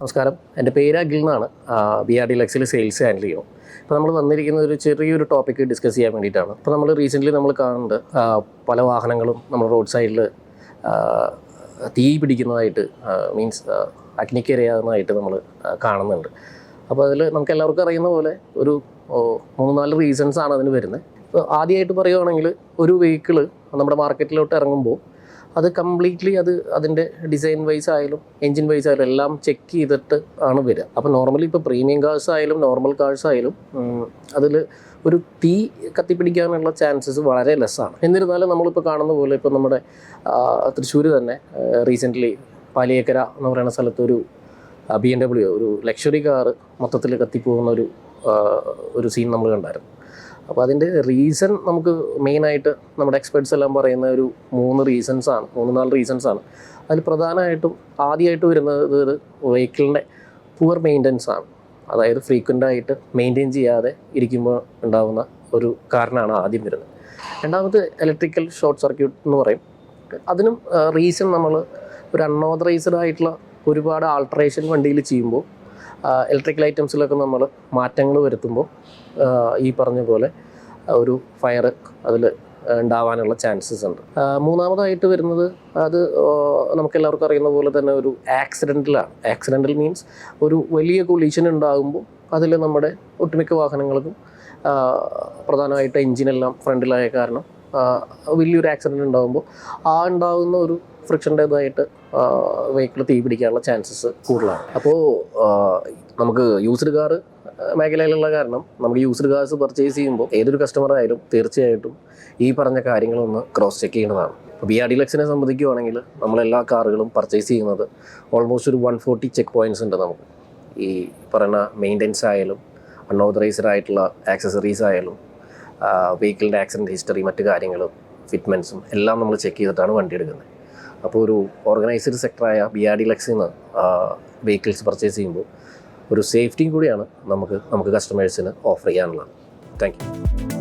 നമസ്കാരം, എൻ്റെ പേര് അഖിൽ എന്നാണ്. BRD Luxury സെയിൽസ് ഹാൻഡിൽ ചെയ്യുന്നു. ഇപ്പോൾ നമ്മൾ വന്നിരിക്കുന്ന ഒരു ചെറിയൊരു ടോപ്പിക്ക് ഡിസ്കസ് ചെയ്യാൻ വേണ്ടിയിട്ടാണ്. ഇപ്പോൾ നമ്മൾ റീസെൻ്റ്ലി നമ്മൾ കാണുന്നുണ്ട് പല വാഹനങ്ങളും നമ്മൾ റോഡ് സൈഡിൽ തീ പിടിക്കുന്നതായിട്ട് മീൻസ് അഗ്നിക്കിരയാകുന്നതായിട്ട് നമ്മൾ കാണുന്നുണ്ട്. അപ്പോൾ അതിൽ നമുക്ക് എല്ലാവർക്കും അറിയുന്ന പോലെ ഒരു 3-4 റീസൺസാണ് അതിന് വരുന്നത്. ഇപ്പോൾ ആദ്യമായിട്ട് പറയുകയാണെങ്കിൽ ഒരു വെഹിക്കിള് നമ്മുടെ മാർക്കറ്റിലോട്ട് ഇറങ്ങുമ്പോൾ അത് കംപ്ലീറ്റ്ലി അതിൻ്റെ ഡിസൈൻ വൈസ് ആയാലും എൻജിൻ വൈസ് ആയാലും എല്ലാം ചെക്ക് ചെയ്തിട്ട് ആണ് വരിക. അപ്പോൾ നോർമലി ഇപ്പോൾ പ്രീമിയം കാർസ് ആയാലും നോർമൽ കാർസ് ആയാലും അതിൽ ഒരു തീ കത്തിപ്പിടിക്കാനുള്ള ചാൻസസ് വളരെ ലെസ്സാണ്. എന്നിരുന്നാലും നമ്മളിപ്പോൾ കാണുന്ന പോലെ ഇപ്പോൾ നമ്മുടെ തൃശ്ശൂർ തന്നെ റീസെൻ്റ്ലി പാലിയേക്കര എന്ന് പറയുന്ന സ്ഥലത്ത് ഒരു BMW ഒരു ലക്ഷറി കാറ് മൊത്തത്തിൽ കത്തിപ്പോകുന്ന ഒരു സീൻ നമ്മൾ കണ്ടായിരുന്നു. അപ്പോൾ അതിൻ്റെ റീസൺ നമുക്ക് മെയിനായിട്ട് നമ്മുടെ എക്സ്പെർട്സ് എല്ലാം പറയുന്ന ഒരു 3-4 റീസൺസാണ്. അതിൽ പ്രധാനമായിട്ടും ആദ്യമായിട്ട് വരുന്നത് വെഹിക്കിളിൻ്റെ പുവർ മെയിൻ്റനൻസ് ആണ്. അതായത് ഫ്രീക്വൻ്റായിട്ട് മെയിൻറ്റെയിൻ ചെയ്യാതെ ഇരിക്കുമ്പോൾ ഉണ്ടാകുന്ന ഒരു കാരണമാണ് ആദ്യം വരുന്നത്. രണ്ടാമത് ഇലക്ട്രിക്കൽ ഷോർട്ട് സർക്യൂട്ട് എന്ന് പറയും. അതിനും റീസൺ നമ്മൾ ഒരു അൺഓതറൈസ്ഡ് ആയിട്ടുള്ള ഒരുപാട് ആൾട്ടറേഷൻ വണ്ടിയിൽ ചെയ്യുമ്പോൾ ഇലക്ട്രിക്കൽ ഐറ്റംസിലൊക്കെ നമ്മൾ മാറ്റങ്ങൾ വരുത്തുമ്പോൾ ഈ പറഞ്ഞ പോലെ ഒരു ഫയർ അതിൽ ഉണ്ടാവാനുള്ള ചാൻസസ് ഉണ്ട്. മൂന്നാമതായിട്ട് വരുന്നത് അത് നമുക്കെല്ലാവർക്കും അറിയുന്ന പോലെ തന്നെ ഒരു ആക്സിഡൻ്റലാണ്. ആക്സിഡൻ്റൽ മീൻസ് ഒരു വലിയ കൊളീഷൻ ഉണ്ടാകുമ്പോൾ അതിൽ നമ്മുടെ ഒട്ടുമിക്ക വാഹനങ്ങൾക്കും പ്രധാനമായിട്ട് എൻജിനെല്ലാം ഫ്രണ്ടിലായ കാരണം വലിയൊരു ആക്സിഡൻറ്റ് ഉണ്ടാകുമ്പോൾ ഉണ്ടാകുന്ന ഒരു ഫ്രിക്ഷൻ്റേതായിട്ട് വെഹിക്കിൾ തീ പിടിക്കാനുള്ള ചാൻസസ് കൂടുതലാണ്. അപ്പോൾ നമുക്ക് യൂസ്ഡ് കാർ മേഖലയിലുള്ള കാരണം നമുക്ക് യൂസ്ഡ് കാർസ് പർച്ചേസ് ചെയ്യുമ്പോൾ ഏതൊരു കസ്റ്റമർ ആയാലും തീർച്ചയായിട്ടും ഈ പറഞ്ഞ കാര്യങ്ങളൊന്ന് ക്രോസ് ചെക്ക് ചെയ്യേണ്ടതാണ്. ഇപ്പോൾ BRD Luxury സംബന്ധിക്കുകയാണെങ്കിൽ നമ്മളെല്ലാ കാറുകളും പർച്ചേസ് ചെയ്യുന്നത് ഓൾമോസ്റ്റ് ഒരു 140 ചെക്ക് പോയിൻറ്റ്സ് ഉണ്ട്. നമുക്ക് ഈ പറയുന്ന മെയിൻ്റെനൻസ് ആയാലും അൺഓതറൈസ്ഡ് ആയിട്ടുള്ള ആക്സസറീസ് ആയാലും വെഹിക്കിളിൻ്റെ ആക്സിഡൻറ്റ് ഹിസ്റ്ററി മറ്റു കാര്യങ്ങളും ഫിറ്റ്മെൻറ്റ്സും എല്ലാം നമ്മൾ ചെക്ക് ചെയ്തിട്ടാണ് വണ്ടി എടുക്കുന്നത്. അപ്പോൾ ഒരു ഓർഗനൈസ്ഡ് സെക്ടറായ BRD Luxury വെഹിക്കിൾസ് പർച്ചേസ് ചെയ്യുമ്പോൾ ഒരു സേഫ്റ്റിയും കൂടിയാണ് നമുക്ക് കസ്റ്റമേഴ്സിന് ഓഫർ ചെയ്യാനുള്ളത്. Thank U.